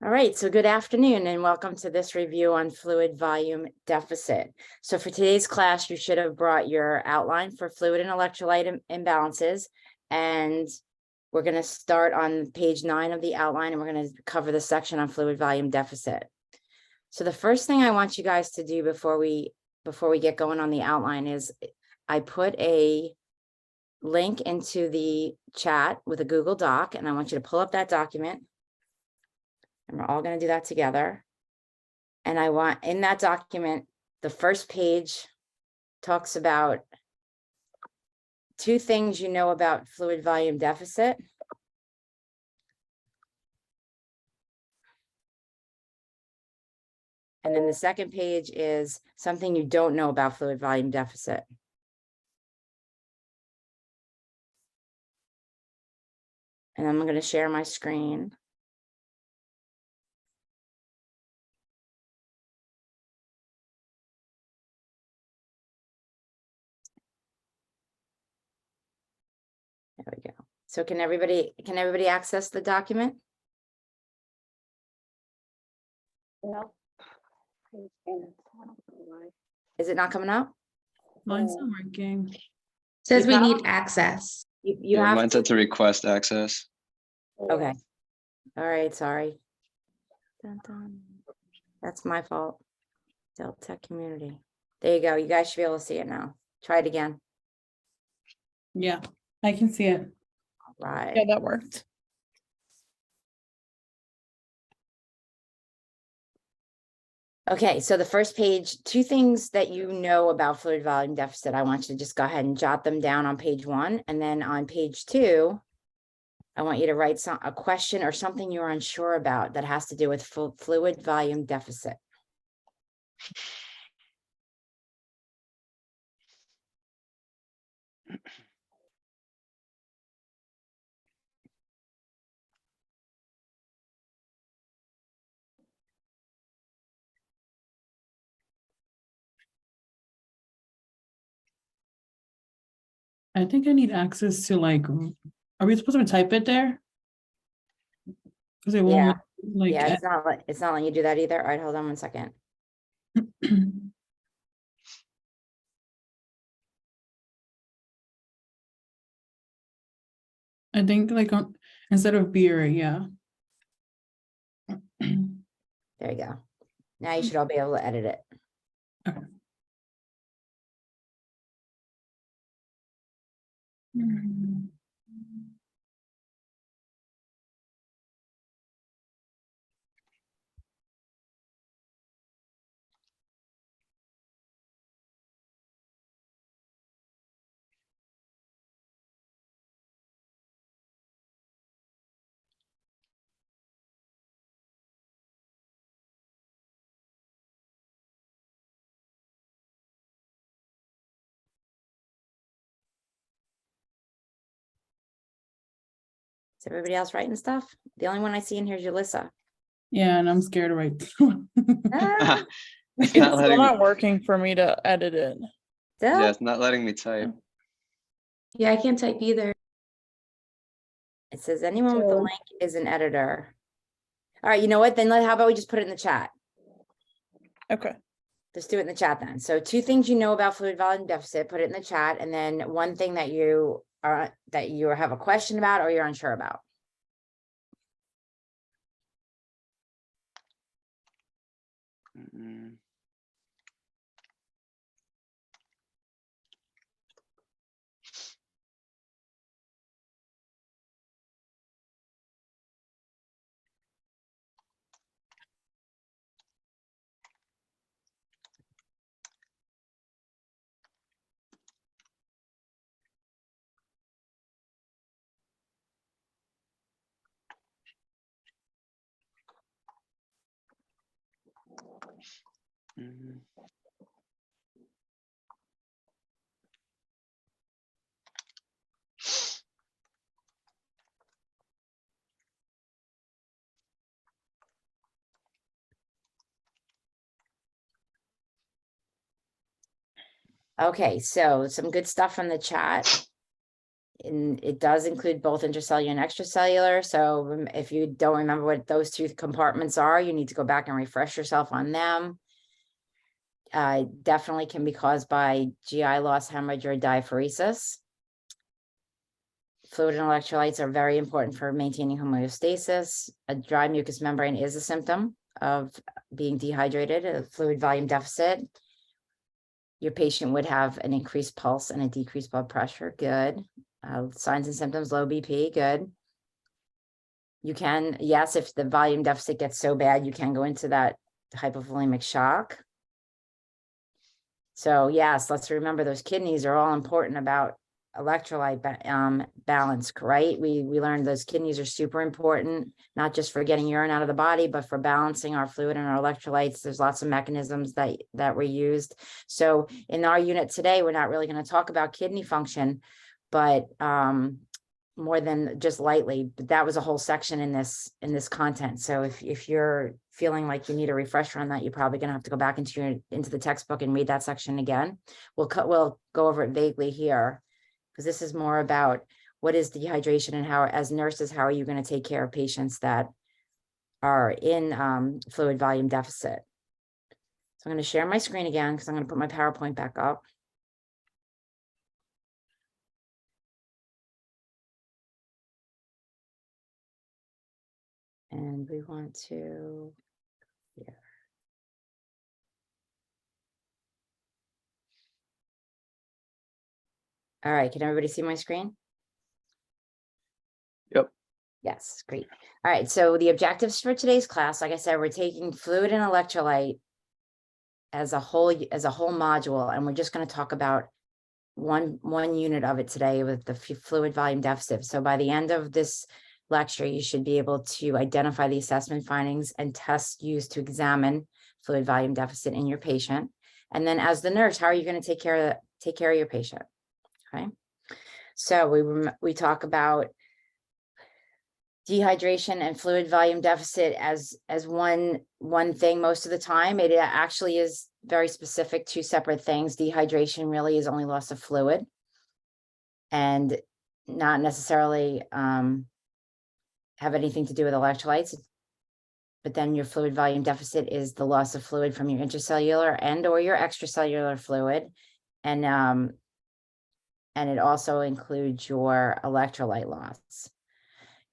All right, so good afternoon and welcome to this review on fluid volume deficit. So for today's class, you should have brought your outline for fluid and electrolyte imbalances. And we're going to start on page 9 of the outline, and we're going to cover the section on fluid volume deficit. So the first thing I want you guys to do before we get going on the outline is I put a link into the chat with a Google Doc, and I want you to pull up that document. And we're all going to do that together. And I want in that document, the first page talks about 2 things you know about fluid volume deficit. And then the second page is something you don't know about fluid volume deficit. And I'm going to share my screen. There we go. So can everybody access the document? No. Is it not coming up? Mine's not working. Says we have- need access. You Yeah, have mine said to request access. Okay. All right, sorry. Dun, dun. That's my fault. Delta Tech community. There you go. You guys should be able to see it now. Try it again. Yeah, I can see it. All right. Yeah, that worked. Okay, so the first page, 2 things that you know about fluid volume deficit. I want you to just go ahead and jot them down on page 1. And then on page 2, I want you to write a question or something you're unsure about that has to do with fluid volume deficit. I think I need access to are we supposed to type it there? Because it Yeah. won't like Yeah, it's not letting you do that either. All right, hold on one second. I think instead of beer, yeah. There you go. Now you should all be able to edit it. Okay. Is everybody else writing stuff? The only one I see in here is Yulissa. Yeah, and I'm scared to write. Ah, It's It's not still letting me. not working for me to edit it. still? Yeah, it's not letting me type. Yeah, I can't type either. It says anyone with the So- link is an editor. All right, you know what? Then how about we just put it in the chat? Okay. Let's do it in the chat then. So 2 things you know about fluid volume deficit, put it in the chat, and then 1 thing that you have a question about or you're unsure about. Mm. Mm. Okay, so some good stuff from the chat. it does include both intracellular and extracellular. So if you don't remember what those two compartments are, you need to go back and refresh yourself on them. Definitely can be caused by GI loss, hemorrhage, or diaphoresis. Fluid and electrolytes are very important for maintaining homeostasis. A dry mucous membrane is a symptom of being dehydrated, a fluid volume deficit. Your patient would have an increased pulse and a decreased blood pressure. Good. Signs and symptoms, low BP. Good. You can, yes, if the volume deficit gets so bad, you can go into that hypovolemic shock. So yes, let's remember those kidneys are all important about electrolyte balance, right? We learned those kidneys are super important, not just for getting urine out of the body, but for balancing our fluid and our electrolytes. There's lots of mechanisms that were used. So in our unit today, we're not really going to talk about kidney function, but more than just lightly. But that was a whole section in this content. So if you're feeling like you need a refresher on that, you're probably going to have to go back into the textbook and read that section again. We'll go over it vaguely here, because this is more about what is dehydration and how, as nurses, how are you going to take care of patients that are in fluid volume deficit. So I'm going to share my screen again because I'm going to put my PowerPoint back up. And we want to, yeah. All right, can everybody see my screen? Yep. Yes, great. All right, so the objectives for today's class, like I said, we're taking fluid and electrolyte as a whole module, and we're just going to talk about one unit of it today with the fluid volume deficit. So by the end of this lecture, you should be able to identify the assessment findings and tests used to examine fluid volume deficit in your patient. And then as the nurse, how are you going to take care of your patient? Okay. So we talk about dehydration and fluid volume deficit as one thing most of the time. It actually is very specific to separate things. Dehydration really is only loss of fluid and not necessarily have anything to do with electrolytes. But then your fluid volume deficit is the loss of fluid from your intracellular and or your extracellular fluid. And it also includes your electrolyte loss.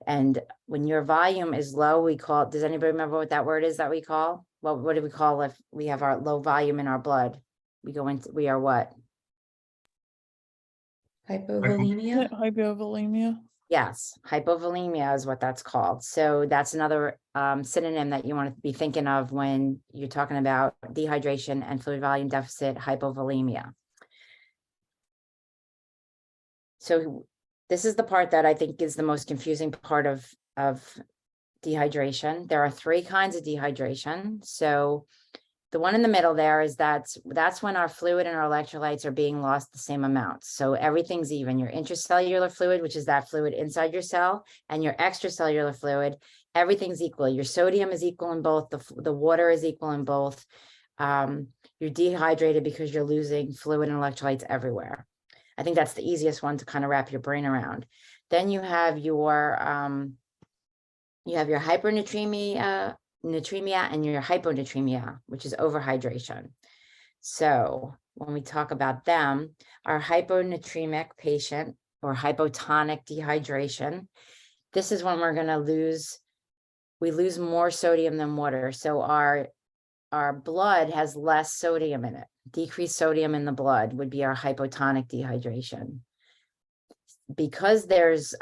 And when your volume is low, we call, does anybody remember what that word is that we call? What do we call if we have our low volume in our blood? We are what? Hypovolemia. Hypovolemia. Yes, hypovolemia is what that's called. So that's another synonym that you want to be thinking of when you're talking about dehydration and fluid volume deficit, hypovolemia. So this is the part that I think is the most confusing part of dehydration. There are three kinds of dehydration. So the one in the middle there is that's when our fluid and our electrolytes are being lost the same amount. So everything's even. Your intracellular fluid, which is that fluid inside your cell, and your extracellular fluid, everything's equal. Your sodium is equal in both. The water is equal in both. You're dehydrated because you're losing fluid and electrolytes everywhere. I think that's the easiest one to kind of wrap your brain around. Then you have your hypernatremia, and your hyponatremia, which is overhydration. So when we talk about them, our hyponatremic patient or hypotonic dehydration, this is when we're going to we lose more sodium than water. So our blood has less sodium in it. Decreased sodium in the blood would be our hypotonic dehydration. Because there's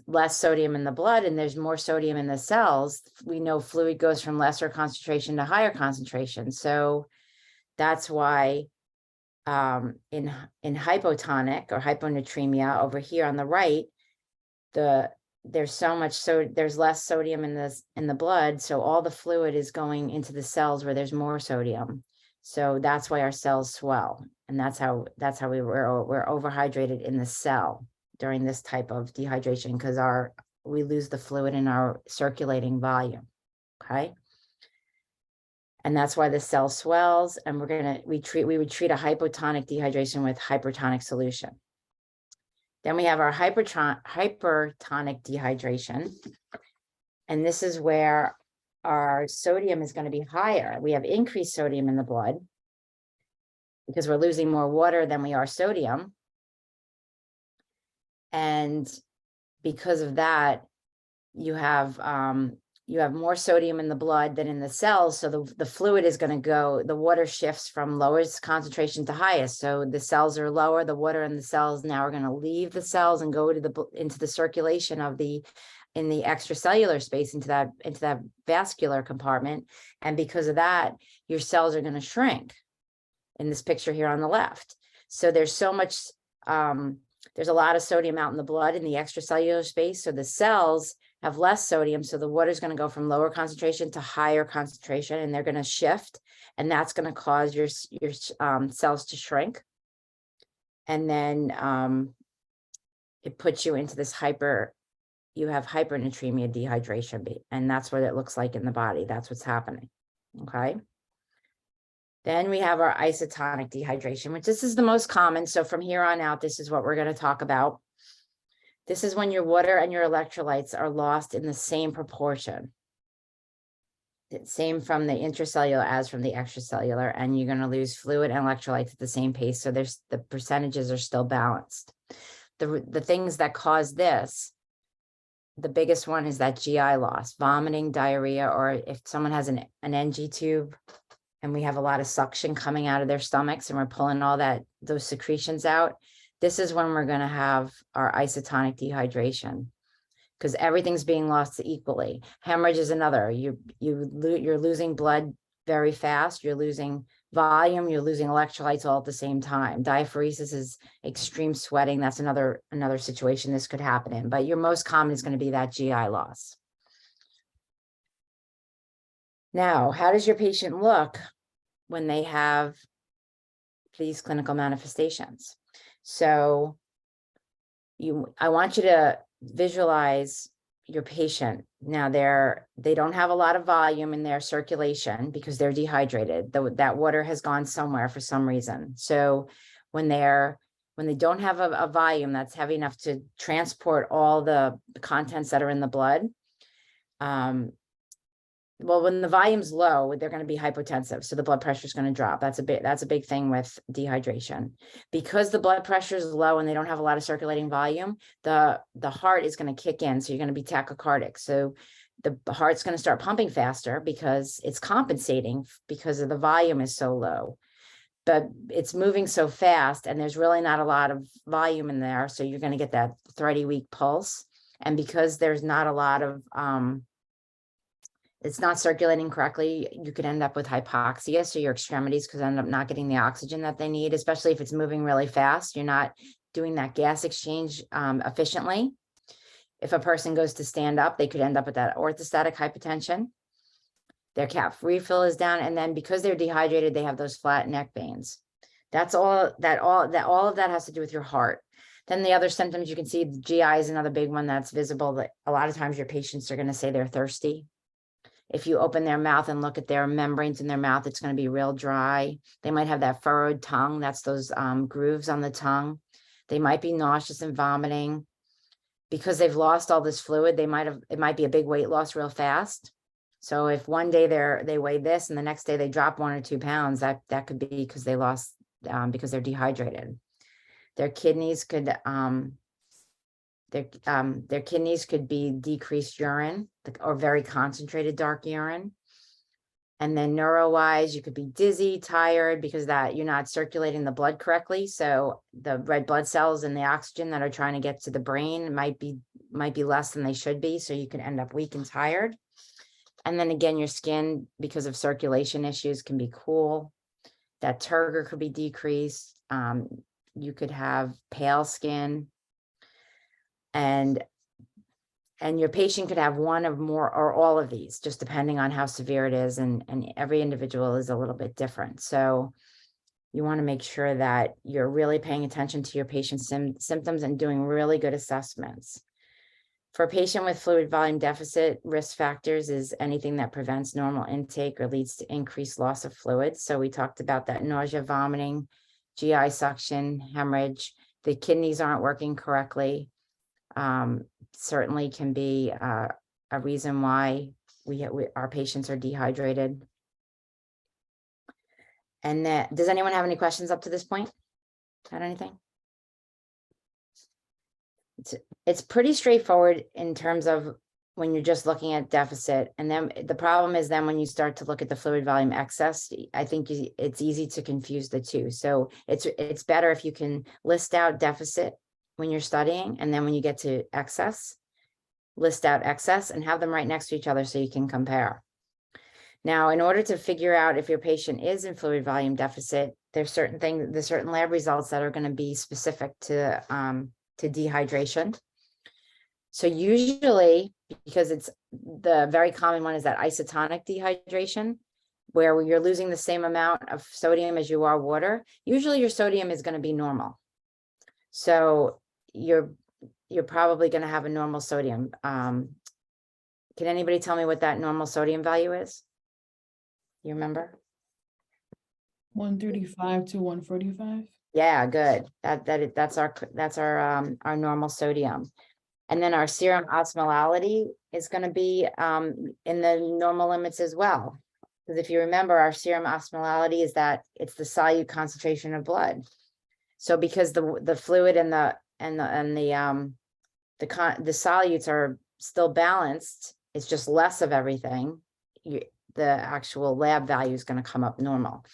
less sodium in the blood and there's more sodium in the cells, we know fluid goes from lesser concentration to higher concentration. So that's why in hypotonic or hyponatremia over here on the right, there's less sodium in the blood, so all the fluid is going into the cells where there's more sodium. So that's why our cells swell, and that's how we're overhydrated in the cell during this type of dehydration, because we lose the fluid in our circulating volume. Okay. And that's why the cell swells, and we would treat a hypotonic dehydration with hypertonic solution. Then we have our hypertonic dehydration. And this is where our sodium is going to be higher. We have increased sodium in the blood because we're losing more water than we are sodium. And because of that, you have more sodium in the blood than in the cells. So the fluid is going to go, the water shifts from lowest concentration to highest. So the cells are lower, the water in the cells now are going to leave the cells and go to into the circulation of in the extracellular space into that vascular compartment. And because of that, your cells are going to shrink in this picture here on the left. So there's so much, there's a lot of sodium out in the blood in the extracellular space. So the cells have less sodium. So the water is going to go from lower concentration to higher concentration, and they're going to shift. And that's going to cause your cells to shrink. And then it puts you into this you have hypernatremia dehydration, and that's what it looks like in the body. That's what's happening. Okay. Then we have our isotonic dehydration, which this is the most common. So from here on out, this is what we're going to talk about. This is when your water and your electrolytes are lost in the same proportion. Same from the intracellular as from the extracellular, and you're going to lose fluid and electrolytes at the same pace. So the percentages are still balanced. The things that cause this, the biggest one is that GI loss, vomiting, diarrhea, or if someone has an NG tube and we have a lot of suction coming out of their stomachs and we're pulling all those secretions out, this is when we're going to have our isotonic dehydration, because everything's being lost equally. Hemorrhage is another. You're losing blood very fast. You're losing volume. You're losing electrolytes all at the same time. Diaphoresis is extreme sweating. That's another situation this could happen in. But your most common is going to be that GI loss. Now, how does your patient look when they have these clinical manifestations? So I want you to visualize your patient. Now they don't have a lot of volume in their circulation because they're dehydrated. That water has gone somewhere for some reason. So when they don't have a volume that's heavy enough to transport all the contents that are in the blood, well, when the volume's low, they're going to be hypotensive. So the blood pressure is going to drop. That's a big thing with dehydration. Because the blood pressure is low and they don't have a lot of circulating volume, the heart is going to kick in. So you're going to be tachycardic. So the heart's going to start pumping faster because it's compensating because of the volume is so low. But it's moving so fast and there's really not a lot of volume in there. So you're going to get that 30-week pulse. And because there's not a lot of it's not circulating correctly, you could end up with hypoxia. So your extremities could end up not getting the oxygen that they need, especially if it's moving really fast. You're not doing that gas exchange efficiently. If a person goes to stand up, they could end up with that orthostatic hypotension. Their cap refill is down. And then because they're dehydrated, they have those flat neck veins. All of that has to do with your heart. Then the other symptoms you can see, the GI is another big one that's visible. That a lot of times your patients are going to say they're thirsty. If you open their mouth and look at their membranes in their mouth, it's going to be real dry. They might have that furrowed tongue. That's those grooves on the tongue. They might be nauseous and vomiting. Because they've lost all this fluid, it might be a big weight loss real fast. So if one day they weigh this and the next day they drop 1 or 2 pounds, that could be because they lost, because they're dehydrated. Their kidneys could, their kidneys could be decreased urine or very concentrated dark urine. And then neuro-wise, you could be dizzy, tired, because that you're not circulating the blood correctly. So the red blood cells and the oxygen that are trying to get to the brain might be less than they should be. So you can end up weak and tired. And then again, your skin, because of circulation issues, can be cool. That turgor could be decreased. You could have pale skin. And your patient could have one of more or all of these, just depending on how severe it is. And every individual is a little bit different. So you want to make sure that you're really paying attention to your patient's symptoms and doing really good assessments. For a patient with fluid volume deficit, risk factors is anything that prevents normal intake or leads to increased loss of fluid. So we talked about that nausea, vomiting, GI suction, hemorrhage. the kidneys aren't working correctly, certainly can be a reason why our patients are dehydrated. And that, does anyone have any questions up to this point? Got anything? It's pretty straightforward in terms of when you're just looking at deficit. And then the problem is then when you start to look at the fluid volume excess, I think it's easy to confuse the two. So it's better if you can list out deficit when you're studying, and then when you get to excess, list out excess and have them right next to each other so you can compare. Now, in order to figure out if your patient is in fluid volume deficit, there's certain lab results that are going to be specific to dehydration. So usually, because it's the very common one is that isotonic dehydration, where you're losing the same amount of sodium as you are water, usually your sodium is going to be normal. So you're probably going to have a normal sodium. Can anybody tell me what that normal sodium value is? You remember? 135 to 145. Yeah, good. That's our normal sodium. And then our serum osmolality is going to be in the normal limits as well. Because if you remember, our serum osmolality is that it's the solute concentration of blood. So because the fluid and the solutes are still balanced, it's just less of everything. The actual lab value is going to come up normal.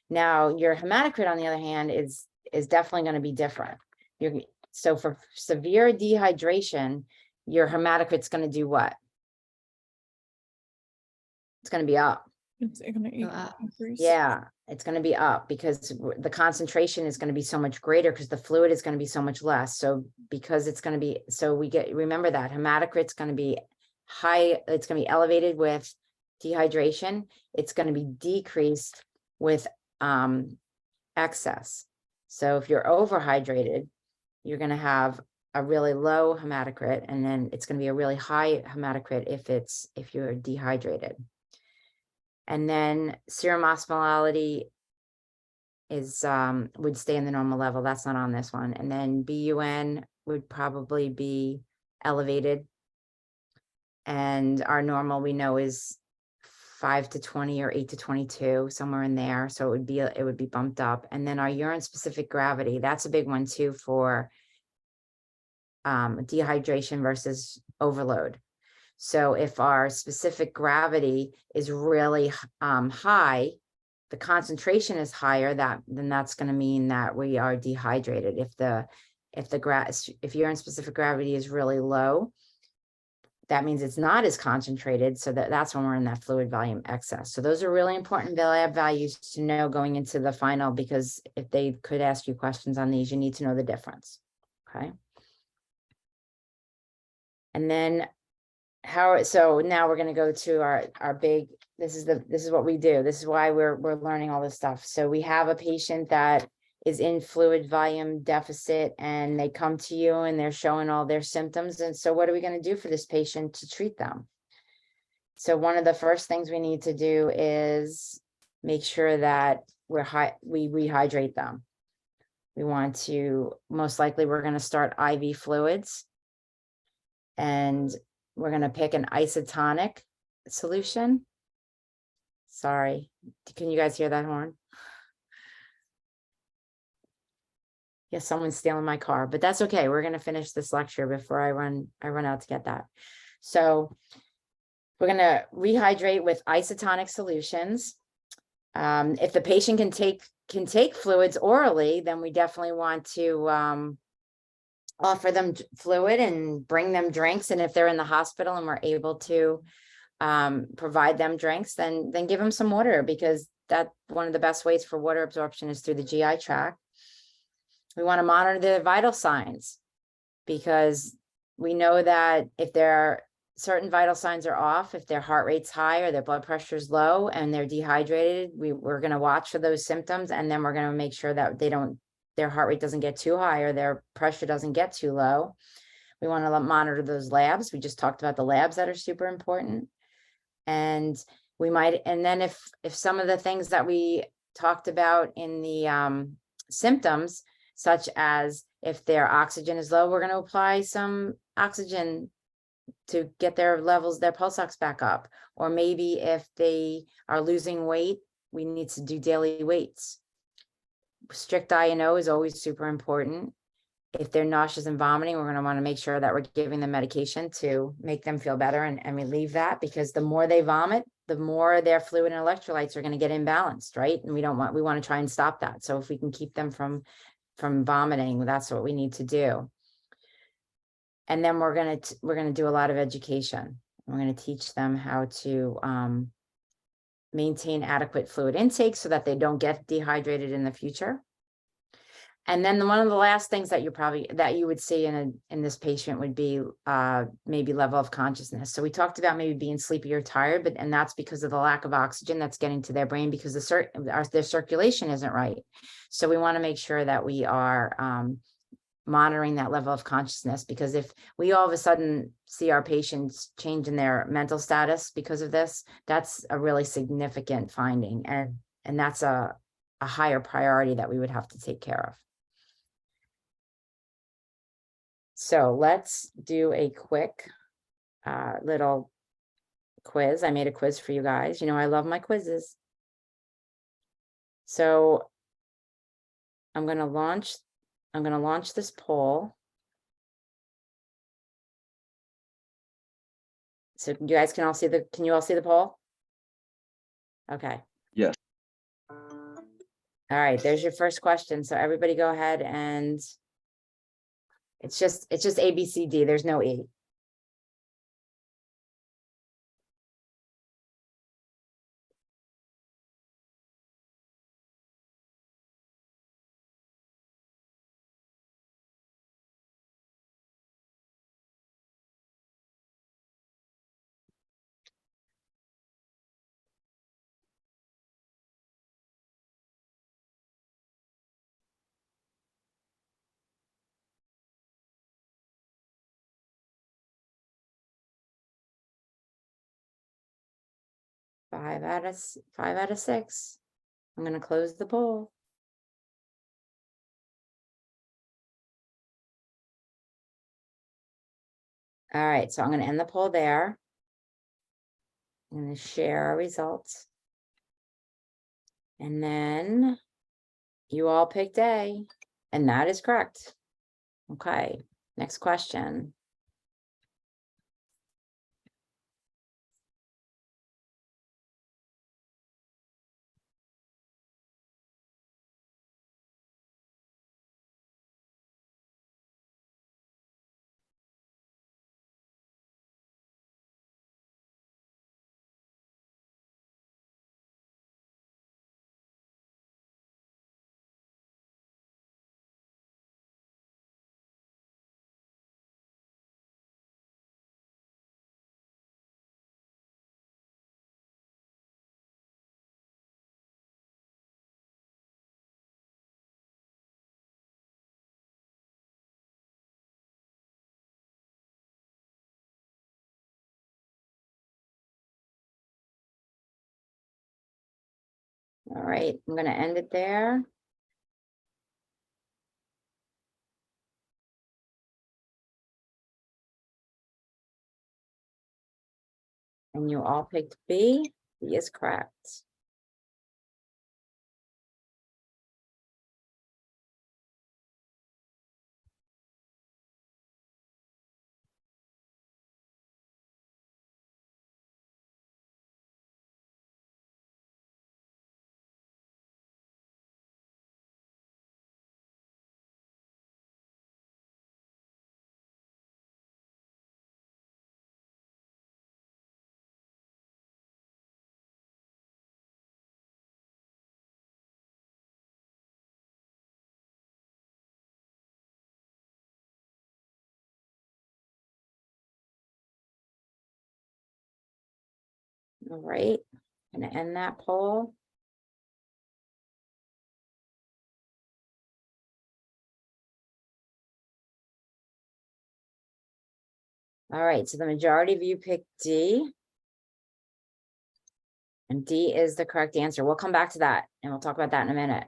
Now, your hematocrit, on the other hand, is definitely going to be different. So for severe dehydration, your hematocrit's going to do what? It's going to be up. It's gonna increase. Yeah, it's going to be up because the concentration is going to be so much greater because the fluid is going to be so much less. So because it's going to be, remember that hematocrit's going to be high, it's going to be elevated with dehydration. It's going to be decreased with excess. So if you're overhydrated, you're going to have a really low hematocrit, and then it's going to be a really high hematocrit if you're dehydrated. And then serum osmolality is would stay in the normal level. That's not on this one. And then BUN would probably be elevated. And our normal, we know, is 5 to 20 or 8 to 22, somewhere in there. So it would be bumped up. And then our urine specific gravity, that's a big one too for dehydration versus overload. So if our specific gravity is really high, the concentration is higher, then that's going to mean that we are dehydrated. If urine specific gravity is really low, that means it's not as concentrated. So that's when we're in that fluid volume excess. So those are really important lab values to know going into the final, because if they could ask you questions on these, you need to know the difference. Okay. And then so now we're going to go to our big, this is what we do. This is why we're learning all this stuff. So we have a patient that is in fluid volume deficit and they come to you and they're showing all their symptoms. And so what are we going to do for this patient to treat them? So one of the first things we need to do is make sure that we rehydrate them. We want to, most likely we're going to start IV fluids, and we're going to pick an isotonic solution. Sorry, can you guys hear that horn? Yes, someone's stealing my car, but that's okay. We're going to finish this lecture before I run out to get that. So we're going to rehydrate with isotonic solutions. If the patient can take fluids orally, then we definitely want to offer them fluid and bring them drinks. And if they're in the hospital and we're able to provide them drinks, then give them some water, because that one of the best ways for water absorption is through the GI tract. We want to monitor their vital signs, because we know that if there are certain vital signs are off, if their heart rate's high or their blood pressure is low and they're dehydrated, we're going to watch for those symptoms, and then we're going to make sure that their heart rate doesn't get too high or their pressure doesn't get too low. We want to monitor those labs. We just talked about the labs that are super important. And then if some of the things that we talked about in the symptoms, such as if their oxygen is low, we're going to apply some oxygen to get their levels, their pulse ox back up. Or maybe if they are losing weight, we need to do daily weights. Strict I&O is always super important. If they're nauseous and vomiting, we're going to want to make sure that we're giving them medication to make them feel better and relieve that, because the more they vomit, the more their fluid and electrolytes are going to get imbalanced, right? And we want to try and stop that. So if we can keep them from vomiting, that's what we need to do. And then we're going to do a lot of education. We're going to teach them how to maintain adequate fluid intake so that they don't get dehydrated in the future. And then one of the last things that you would see in this patient would be maybe level of consciousness. So we talked about maybe being sleepy or tired, and that's because of the lack of oxygen that's getting to their brain, because their circulation isn't right. So we want to make sure that we are monitoring that level of consciousness, because if we all of a sudden see our patients change in their mental status because of this, that's a really significant finding, and that's a higher priority that we would have to take care of. So let's do a quick little quiz. I made a quiz for you guys. You know, I love my quizzes. So I'm going to launch this poll. So you guys can you all see the poll? Okay. Yes. All right, there's your first question. So everybody go ahead, and it's just A, B, C, D. There's no E. Five out of 6. I'm going to close the poll. All right, so I'm going to end the poll there. I'm going to share our results. And then you all picked A, and that is correct. Okay, next question. All right, I'm going to end it there. And you all picked B. B is correct. All right, I'm going to end that poll. All right, so the majority of you picked D. And D is the correct answer. We'll come back to that, and we'll talk about that in a minute.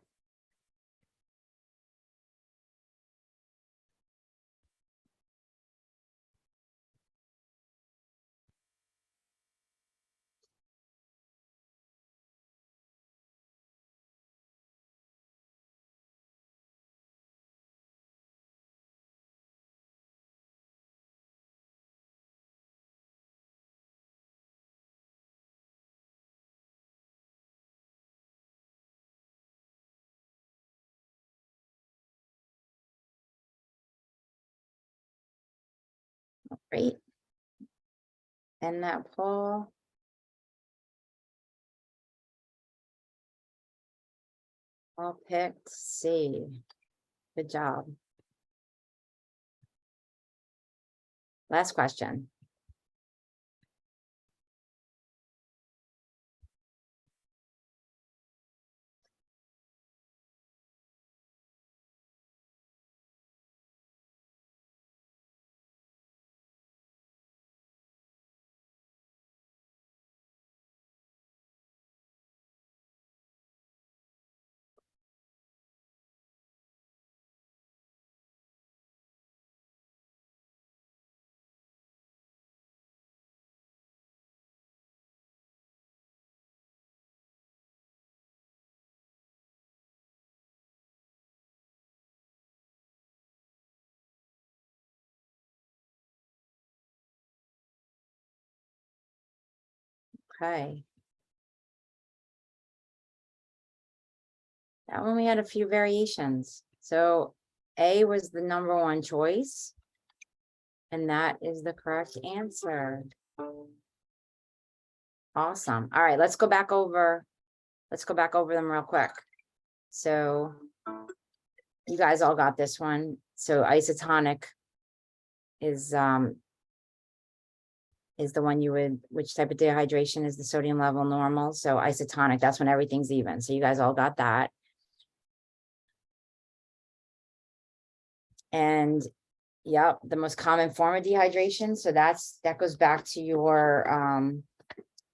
Great. And that poll. All picked C. Good job. Last question. Okay. That one we had a few variations. So A was the number one choice. And that is the correct answer. Awesome. All right, let's go back over them real quick. So you guys all got this one. So isotonic is the one you would, which type of dehydration is the sodium level normal? So isotonic, that's when everything's even. So you guys all got that. And yep, the most common form of dehydration. So that goes back to your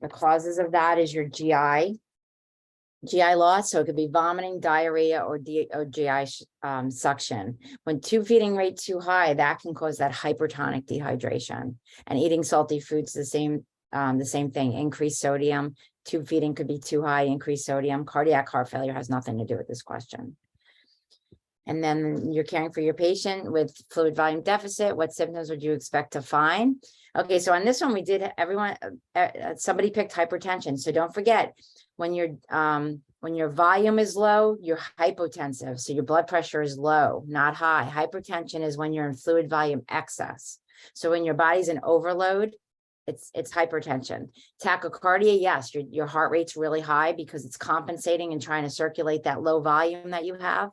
the causes of that is your GI loss. So it could be vomiting, diarrhea, or GI suction. When tube feeding rate too high, that can cause that hypertonic dehydration. And eating salty foods, the same thing. Increased sodium. Tube feeding could be too high. Increased sodium. Cardiac heart failure has nothing to do with this question. And then you're caring for your patient with fluid volume deficit. What symptoms would you expect to find? Okay, so on this one, we did somebody picked hypertension. So don't forget, when your volume is low, you're hypotensive. So your blood pressure is low, not high. Hypertension is when you're in fluid volume excess. So when your body's in overload, it's hypertension. Tachycardia, yes, your heart rate's really high because it's compensating and trying to circulate that low volume that you have.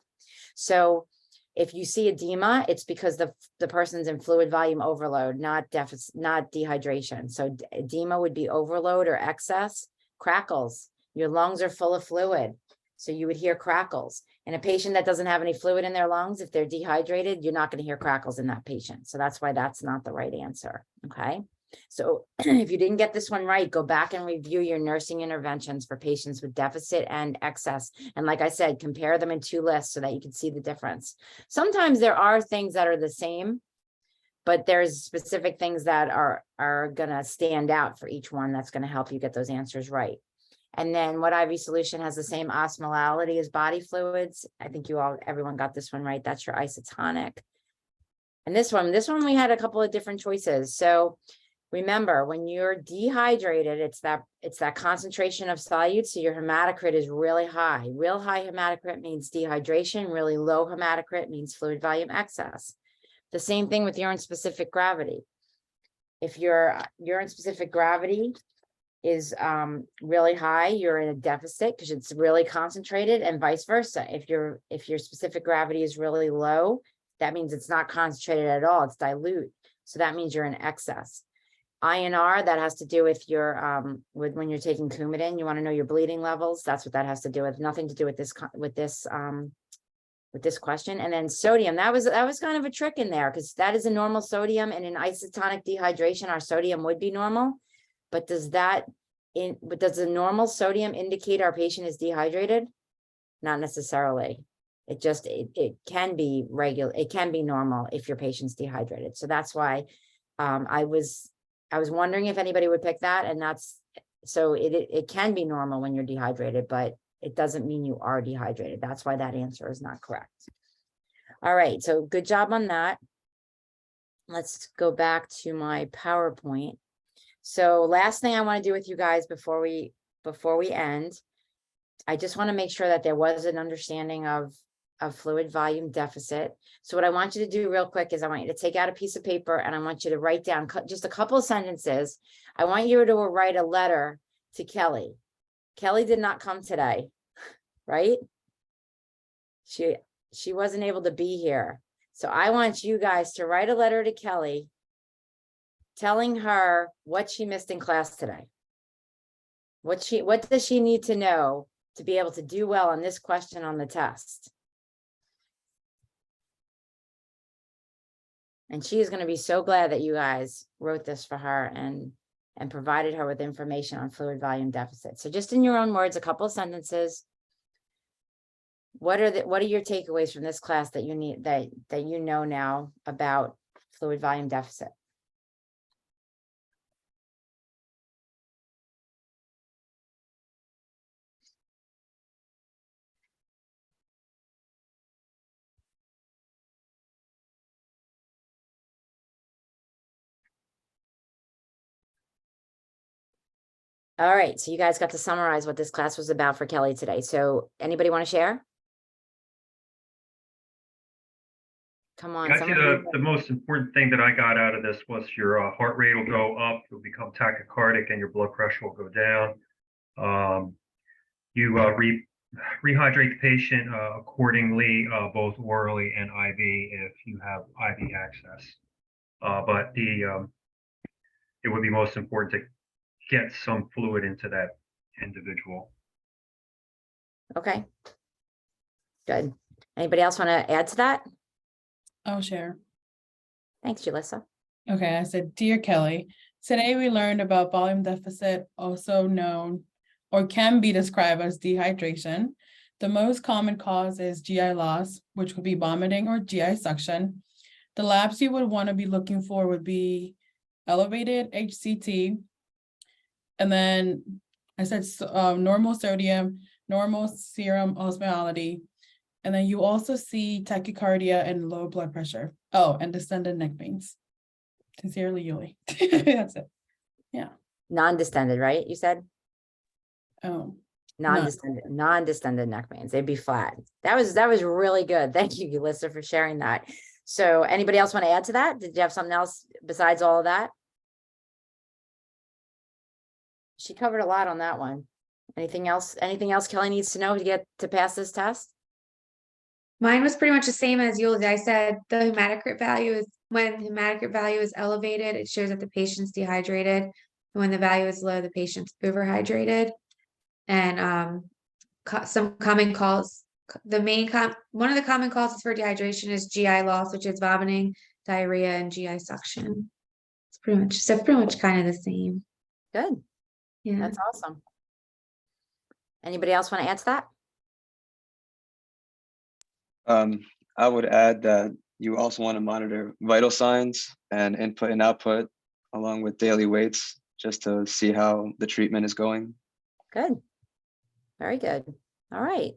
So if you see edema, it's because the person's in fluid volume overload, not dehydration. So edema would be overload or excess. Crackles, your lungs are full of fluid. So you would hear crackles. In a patient that doesn't have any fluid in their lungs, if they're dehydrated, you're not going to hear crackles in that patient. So that's why that's not the right answer. Okay. So if you didn't get this one right, go back and review your nursing interventions for patients with deficit and excess. And like I said, compare them in two lists so that you can see the difference. Sometimes there are things that are the same, but there's specific things that are going to stand out for each one that's going to help you get those answers right. And then what IV solution has the same osmolality as body fluids? I think everyone got this one right. That's your isotonic. And this one we had a couple of different choices. So remember, when you're dehydrated, it's that concentration of solute. So your hematocrit is really high. Real high hematocrit means dehydration. Really low hematocrit means fluid volume excess. The same thing with urine specific gravity. If your urine specific gravity is really high, you're in a deficit because it's really concentrated, and vice versa. If your specific gravity is really low, that means it's not concentrated at all. It's dilute. So that means you're in excess. INR, that has to do with your when you're taking Coumadin, you want to know your bleeding levels. That's what that has to do with. Nothing to do with this question. And then sodium, that was kind of a trick in there because that is a normal sodium, and in isotonic dehydration, our sodium would be normal. But does the normal sodium indicate our patient is dehydrated? Not necessarily. It can be regular. It can be normal if your patient's dehydrated. So that's why I was wondering if anybody would pick that, and so it can be normal when you're dehydrated, but it doesn't mean you are dehydrated. That's why that answer is not correct. All right, so good job on that. Let's go back to my PowerPoint. So last thing I want to do with you guys before we end, I just want to make sure that there was an understanding of of fluid volume deficit. So what I want you to do real quick is I want you to take out a piece of paper and I want you to write down just a couple of sentences. I want you to write a letter to Kelly. Kelly did not come today, right? She wasn't able to be here. So I want you guys to write a letter to Kelly telling her what she missed in class today. What does she need to know to be able to do well on this question on the test? And she is going to be so glad that you guys wrote this for her and provided her with information on fluid volume deficit. So just in your own words, a couple of sentences. What are your takeaways from this class that you need that you know now about fluid volume deficit? All right, so you guys got to summarize what this class was about for Kelly today. So anybody want to share? Come on. Actually, the most important thing that I got out of this was your heart rate will go up, you'll become tachycardic, and your blood pressure will go down. You rehydrate the patient accordingly, both orally and IV if you have IV access. But it would be most important to get some fluid into that individual. Okay. Good. Anybody else want to add to that? I'll share. Thanks, Julissa. Okay, I said, Dear Kelly, today we learned about volume deficit, also known or can be described as dehydration. The most common cause is GI loss, which would be vomiting or GI suction. The labs you would want to be looking for would be elevated HCT. And then I said normal sodium, normal serum osmolality. And then you also see tachycardia and low blood pressure. Oh, and distended neck veins. Sincerely, Yuli. That's it. Yeah. Non-distended, right? You said Oh, non-distended neck veins. They'd be flat. That was really good. Thank you, Julissa, for sharing that. So anybody else want to add to that? Did you have something else besides all of that? She covered a lot on that one. Anything else Kelly needs to know to get to pass this test? Mine was pretty much the same as yours. I said the hematocrit value is when the hematocrit value is elevated, it shows that the patient's dehydrated. And when the value is low, the patient's overhydrated. And some common cause, one of the common causes for dehydration is GI loss, which is vomiting, diarrhea, and GI suction. It's pretty much kind of the same. Good. Yeah. That's awesome. Anybody else want to add to that? I would add that you also want to monitor vital signs and input and output along with daily weights just to see how the treatment is going. Good. Very good. All right.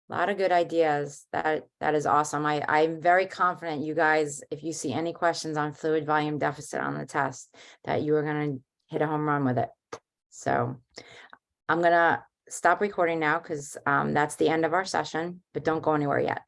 A lot of good ideas. That is awesome. I'm very confident you guys, if you see any questions on fluid volume deficit on the test, that you are going to hit a home run with it. So I'm going to stop recording now because that's the end of our session, but don't go anywhere yet.